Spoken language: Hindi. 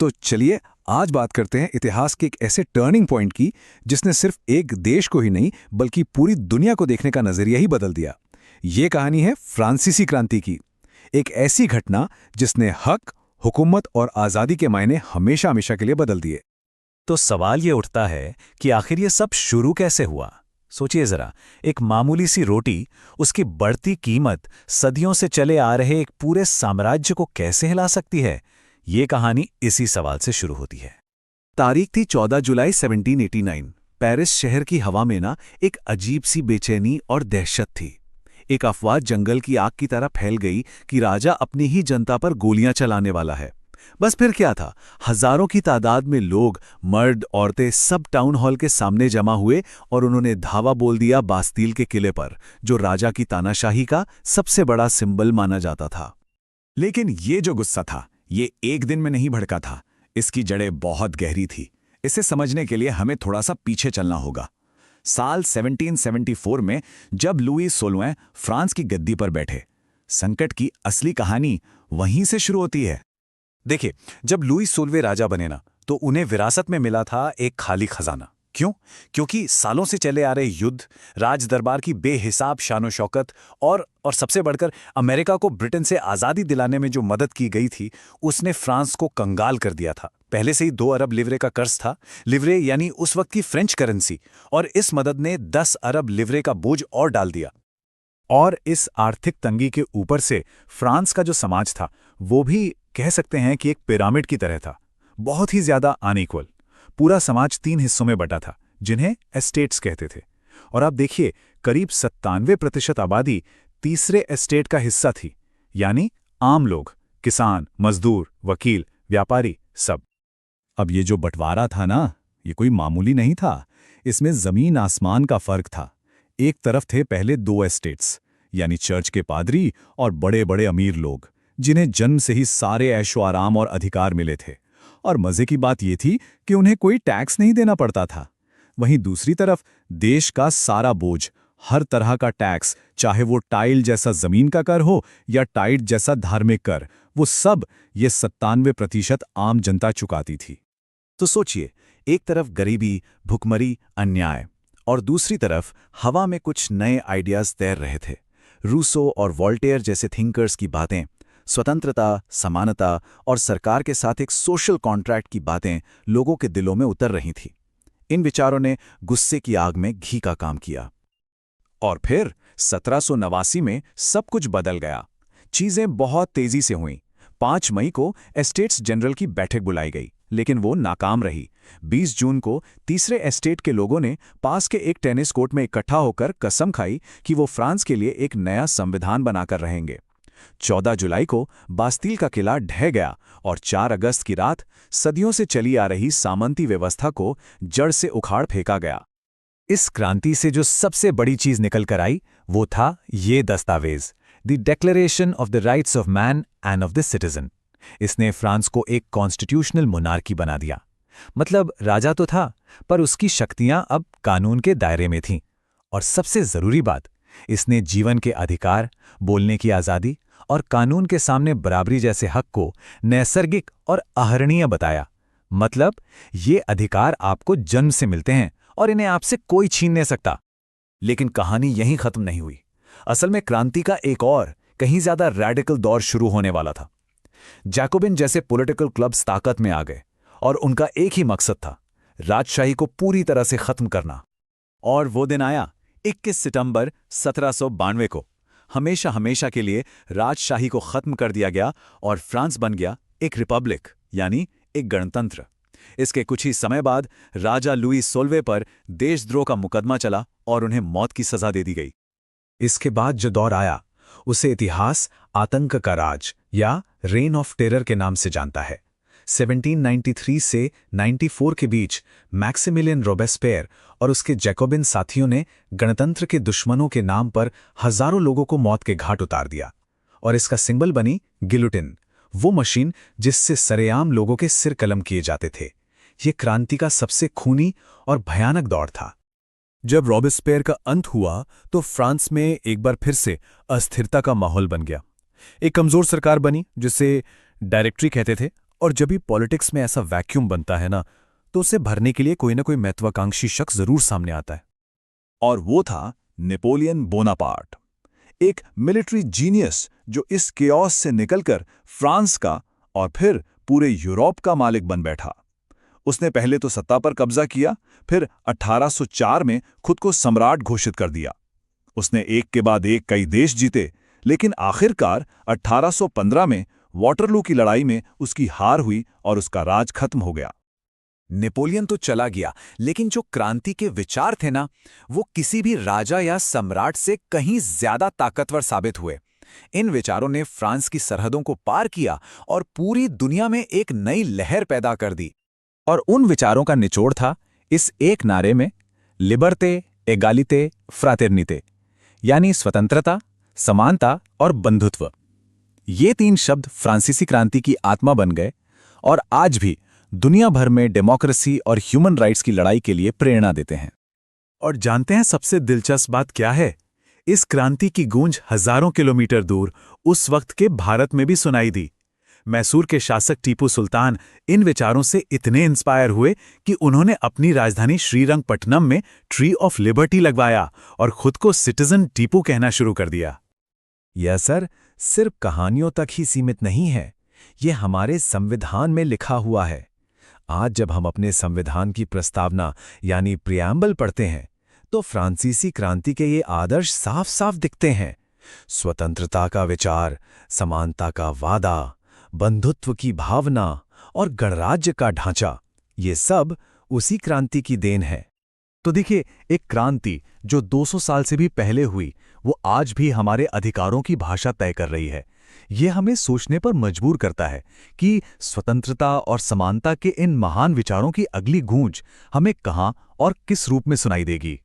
तो चलिए आज बात करते हैं इतिहास के एक ऐसे टर्निंग पॉइंट की जिसने सिर्फ एक देश को ही नहीं बल्कि पूरी दुनिया को देखने का नजरिया ही बदल दिया। ये कहानी है फ्रांसीसी क्रांति की। एक ऐसी घटना जिसने हक, हुकूमत और आज़ादी के मायने हमेशा हमेशा के लिए बदल दिए। तो सवाल ये उठता है कि आखिर ये सब शुरू कैसे हुआ। सोचिए जरा, एक मामूली सी रोटी, उसकी बढ़ती कीमत सदियों से चले आ रहे एक पूरे साम्राज्य को कैसे हिला सकती है। ये कहानी इसी सवाल से शुरू होती है। तारीख थी 14 जुलाई 1789। पेरिस शहर की हवा में ना एक अजीब सी बेचैनी और दहशत थी। एक अफवाह जंगल की आग की तरह फैल गई कि राजा अपनी ही जनता पर गोलियां चलाने वाला है। बस फिर क्या था, हजारों की तादाद में लोग, मर्द, औरतें सब टाउन हॉल के सामने जमा हुए और उन्होंने धावा बोल दिया बास्तील के किले पर, जो राजा की तानाशाही का सबसे बड़ा सिंबल माना जाता था। लेकिन ये जो गुस्सा था, ये एक दिन में नहीं भड़का था। इसकी जड़ें बहुत गहरी थी। इसे समझने के लिए हमें थोड़ा सा पीछे चलना होगा। साल 1774 में जब लुई 16वें फ्रांस की गद्दी पर बैठे, संकट की असली कहानी वहीं से शुरू होती है। देखिए, जब लुई 16वें राजा बने ना, तो उन्हें विरासत में मिला था एक खाली खजाना। क्यों? क्योंकि सालों से चले आ रहे युद्ध, राज दरबार की बेहिसाब शानो शौकत और सबसे बढ़कर अमेरिका को ब्रिटेन से आज़ादी दिलाने में जो मदद की गई थी, उसने फ्रांस को कंगाल कर दिया था। पहले से ही 2 अरब लिवरे का कर्ज था। लिवरे यानी उस वक्त की फ्रेंच करेंसी, और इस मदद ने 10 अरब लिवरे का बोझ और डाल दिया। और इस आर्थिक तंगी के ऊपर से फ्रांस का जो समाज था, वो भी कह सकते हैं कि एक पिरामिड की तरह था, बहुत ही ज्यादा अनइक्वल। पूरा समाज 3 हिस्सों में बटा था, जिन्हें एस्टेट्स कहते थे। और आप देखिए, करीब 97% आबादी तीसरे एस्टेट का हिस्सा थी, यानी आम लोग, किसान, मजदूर, वकील, व्यापारी, सब। अब ये जो बंटवारा था ना, ये कोई मामूली नहीं था। इसमें जमीन आसमान का फर्क था। एक तरफ थे पहले 2 एस्टेट्स, यानी चर्च के पादरी और बड़े बड़े अमीर लोग, जिन्हें जन्म से ही सारे ऐशो आराम और अधिकार मिले थे। और मजे की बात यह थी कि उन्हें कोई टैक्स नहीं देना पड़ता था। वहीं दूसरी तरफ देश का सारा बोझ, हर तरह का टैक्स, चाहे वो टाइल जैसा जमीन का कर हो या टाइट जैसा धार्मिक कर, वो सब ये 97% आम जनता चुकाती थी। तो सोचिए, एक तरफ गरीबी, भुखमरी, अन्याय, और दूसरी तरफ हवा में कुछ नए आइडियाज तैर रहे थे। रूसो और वॉल्टेयर जैसे थिंकर्स की बातें, स्वतंत्रता, समानता और सरकार के साथ एक सोशल कॉन्ट्रैक्ट की बातें लोगों के दिलों में उतर रही थी। इन विचारों ने गुस्से की आग में घी का काम किया। और फिर 1789 में सब कुछ बदल गया। चीजें बहुत तेजी से हुईं। 5 मई को एस्टेट्स जनरल की बैठक बुलाई गई, लेकिन वो नाकाम रही। 20 जून को तीसरे एस्टेट के लोगों ने पास के एक टेनिस कोर्ट में इकट्ठा होकर कसम खाई कि वो फ्रांस के लिए एक नया संविधान बनाकर रहेंगे। 14 जुलाई को बास्तील का किला ढह गया और 4 अगस्त की रात सदियों से चली आ रही सामंती व्यवस्था को जड़ से उखाड़ फेंका गया। इस क्रांति से जो सबसे बड़ी चीज निकल कर आई, वो था ये दस्तावेज, the declaration of the rights of man end of the citizen. इसने फ्रांस को एक कॉन्स्टिट्यूशनल मोनार्की बना दिया। मतलब राजा तो था, पर उसकी शक्तियां अब कानून के दायरे में थीं। और सबसे जरूरी बात, इसने जीवन के अधिकार, बोलने की आज़ादी और कानून के सामने बराबरी जैसे हक को नैसर्गिक और आहरणीय बताया। मतलब ये अधिकार आपको जन्म से मिलते हैं और इन्हें आपसे कोई छीन नहीं सकता। लेकिन कहानी यहीं खत्म नहीं हुई। असल में क्रांति का एक और कहीं ज्यादा रैडिकल दौर शुरू होने वाला था। जैकोबिन जैसे पॉलिटिकल क्लब्स ताकत में आ गए और उनका एक ही मकसद था, राजशाही को पूरी तरह से खत्म करना। और वो दिन आया 21 सितंबर 1792 को। हमेशा हमेशा के लिए राजशाही को खत्म कर दिया गया और फ्रांस बन गया एक रिपब्लिक, यानी एक गणतंत्र। इसके कुछ ही समय बाद राजा लुई 16वें पर देशद्रोह का मुकदमा चला और उन्हें मौत की सजा दे दी गई। इसके बाद जो दौर आया, उसे इतिहास आतंक का राज या रेन ऑफ टेरर के नाम से जानता है। 1793 से 94 के बीच मैक्सिमिलियन रोबेस्पेयर और उसके जैकोबिन साथियों ने गणतंत्र के दुश्मनों के नाम पर हजारों लोगों को मौत के घाट उतार दिया। और इसका सिंबल बनी गिलोटिन, वो मशीन जिससे सरेआम लोगों के सिर कलम किए जाते थे। ये क्रांति का सबसे खूनी और भयानक दौर था। जब रॉबेस्पेयर का अंत हुआ तो फ्रांस में एक बार फिर से अस्थिरता का माहौल बन गया। एक कमजोर सरकार बनी जिसे डायरेक्टरी कहते थे, और जब भी पॉलिटिक्स में ऐसा वैक्यूम बनता है ना, तो उसे भरने के लिए कोई ना कोई महत्वाकांक्षी शख्स जरूर सामने आता है। और वो था नेपोलियन बोनापार्ट, एक मिलिट्री जीनियस जो इस केओस से निकलकर फ्रांस का और फिर पूरे यूरोप का मालिक बन बैठा। उसने पहले तो सत्ता पर कब्जा किया, फिर 1804 में खुद को सम्राट घोषित कर दिया। उसने एक के बाद एक कई देश जीते, लेकिन आखिरकार 1815 में वाटरलू की लड़ाई में उसकी हार हुई और उसका राज खत्म हो गया। नेपोलियन तो चला गया, लेकिन जो क्रांति के विचार थे ना, वो किसी भी राजा या सम्राट से कहीं ज्यादा ताकतवर साबित हुए। इन विचारों ने फ्रांस की सरहदों को पार किया और पूरी दुनिया में एक नई लहर पैदा कर दी। और उन विचारों का निचोड़ था इस एक नारे में, लिबर्टे, एगालिते, फ्रातेर्निते, यानी स्वतंत्रता, समानता और बंधुत्व। ये 3 शब्द फ्रांसीसी क्रांति की आत्मा बन गए और आज भी दुनिया भर में डेमोक्रेसी और ह्यूमन राइट्स की लड़ाई के लिए प्रेरणा देते हैं। और जानते हैं सबसे दिलचस्प बात क्या है? इस क्रांति की गूंज हजारों किलोमीटर दूर उस वक्त के भारत में भी सुनाई दी। मैसूर के शासक टीपू सुल्तान इन विचारों से इतने इंस्पायर हुए कि उन्होंने अपनी राजधानी श्रीरंगपट्टनम में ट्री ऑफ लिबर्टी लगवाया और खुद को सिटीजन टीपू कहना शुरू कर दिया। यह सर सिर्फ कहानियों तक ही सीमित नहीं है, ये हमारे संविधान में लिखा हुआ है। आज जब हम अपने संविधान की प्रस्तावना यानी प्रियम्बल पढ़ते हैं, तो फ्रांसीसी क्रांति के ये आदर्श साफ साफ दिखते हैं। स्वतंत्रता का विचार, समानता का वादा, बंधुत्व की भावना और गणराज्य का ढांचा, ये सब उसी क्रांति की देन है। तो देखिए, एक क्रांति जो 200 साल से भी पहले हुई, वो आज भी हमारे अधिकारों की भाषा तय कर रही है। ये हमें सोचने पर मजबूर करता है कि स्वतंत्रता और समानता के इन महान विचारों की अगली गूंज हमें कहां और किस रूप में सुनाई देगी।